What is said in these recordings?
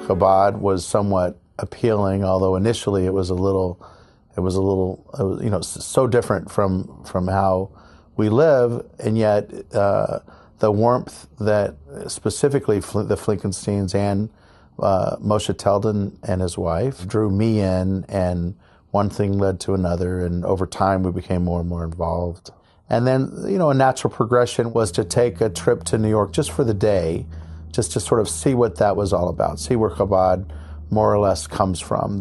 Chabad was somewhat appealing, although initially it was so different from how we live, and yet the warmth that specifically the Flinkensteins and Moshe Teldin and his wife drew me in, and one thing led to another, and over time we became more and more involved. And then, a natural progression was to take a trip to New York just for the day, just to sort of see what that was all about, see where Chabad more or less comes from,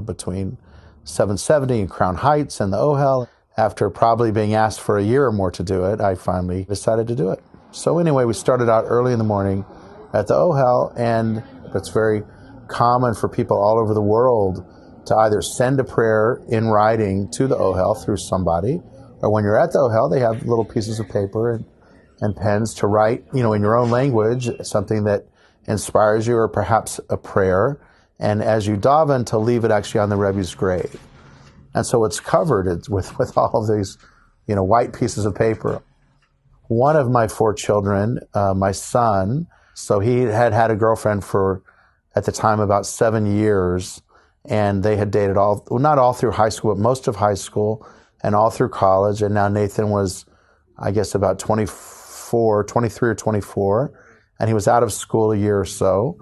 between 770 and Crown Heights and the Ohel. After probably being asked for a year or more to do it, I finally decided to do it. So anyway, we started out early in the morning at the Ohel, and it's very common for people all over the world to either send a prayer in writing to the Ohel through somebody, or when you're at the Ohel, they have little pieces of paper and pens to write, in your own language, something that inspires you, or perhaps a prayer, and as you daven, to leave it actually on the Rebbe's grave. And so it's covered with all of these, white pieces of paper. One of my 4 children, my son, so he had had a girlfriend for, at the time, about 7 years, and they had dated not all through high school, but most of high school and all through college. And now Nathan was, I guess, about 23 or 24, and he was out of school a year or so.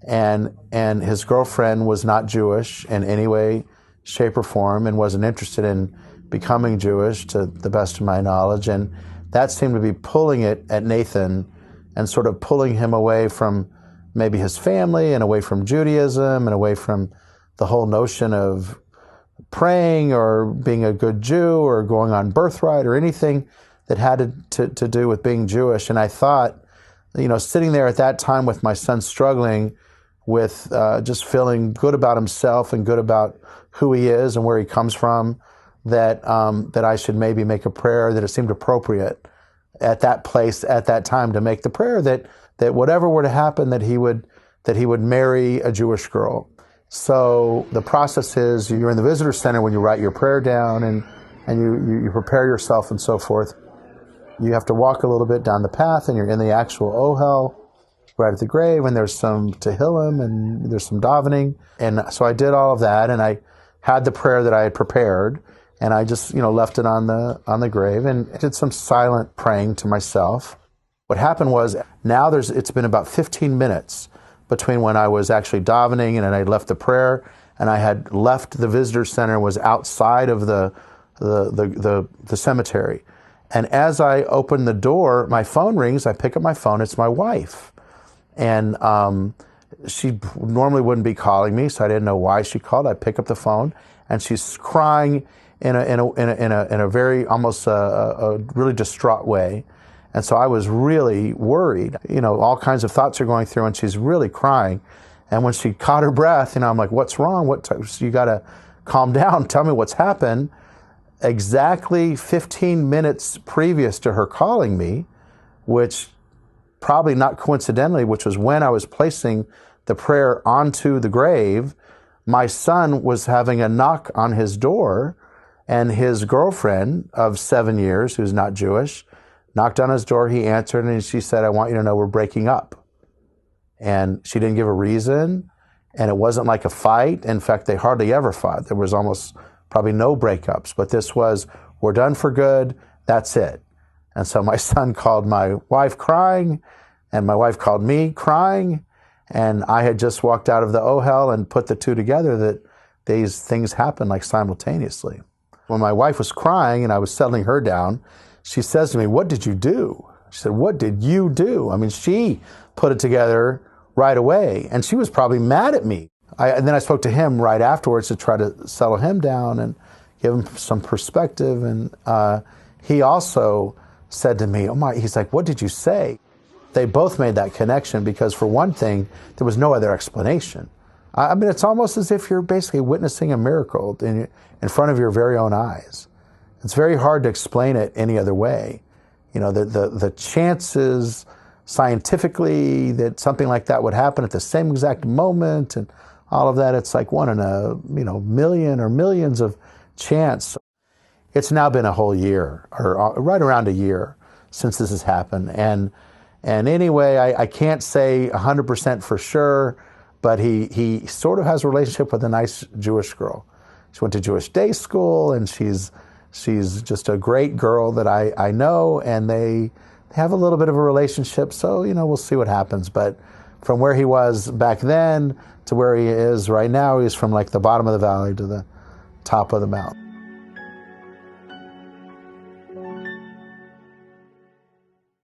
And his girlfriend was not Jewish in any way, shape, or form, and wasn't interested in becoming Jewish, to the best of my knowledge. And that seemed to be pulling it at Nathan and sort of pulling him away from maybe his family and away from Judaism and away from the whole notion of praying or being a good Jew or going on birthright or anything that had to do with being Jewish. And I thought, sitting there at that time with my son struggling with just feeling good about himself and good about who he is and where he comes from, that I should maybe make a prayer, that it seemed appropriate at that place, at that time, to make the prayer that whatever were to happen, that he would marry a Jewish girl. So the process is, you're in the visitor center when you write your prayer down, and you prepare yourself and so forth. You have to walk a little bit down the path, and you're in the actual Ohel, right at the grave, and there's some Tehillim, and there's some davening. And so I did all of that, and I had the prayer that I had prepared, and I just, left it on the grave, and did some silent praying to myself. What happened was, now it's been about 15 minutes between when I was actually davening and I left the prayer, and I had left the visitor center and was outside of the cemetery. And as I open the door, my phone rings. I pick up my phone. It's my wife. And she normally wouldn't be calling me, so I didn't know why she called. I pick up the phone, and she's crying in a very almost a really distraught way. And so I was really worried. All kinds of thoughts are going through, and she's really crying. And when she caught her breath, I'm like, "What's wrong? You got to calm down. Tell me what's happened." Exactly 15 minutes previous to her calling me, which probably not coincidentally, which was when I was placing the prayer onto the grave, my son was having a knock on his door, and his girlfriend of 7 years, who's not Jewish, knocked on his door. He answered, and she said, "I want you to know we're breaking up." And she didn't give a reason, and it wasn't like a fight. In fact, they hardly ever fought. There was almost probably no breakups, but this was, we're done for good, that's it. And so my son called my wife crying, and my wife called me crying, and I had just walked out of the Ohel and put the two together, that these things happened like simultaneously. When my wife was crying and I was settling her down, she says to me, "What did you do?" She said, "What did you do?" I mean, she put it together right away, and she was probably mad at me. And then I spoke to him right afterwards to try to settle him down and give him some perspective. And he also said to me, he's like, "What did you say?" They both made that connection because, for one thing, there was no other explanation. I mean, it's almost as if you're basically witnessing a miracle in front of your very own eyes. It's very hard to explain it any other way. The chances scientifically that something like that would happen at the same exact moment and all of that, it's like 1 in a million or millions of chance. It's now been a whole year, or right around a year, since this has happened. And anyway, I can't say 100% for sure, but he sort of has a relationship with a nice Jewish girl. She went to Jewish day school, and she's just a great girl that I know, and they have a little bit of a relationship. So, we'll see what happens. But from where he was back then to where he is right now, he's from like the bottom of the valley to the top of the mountain.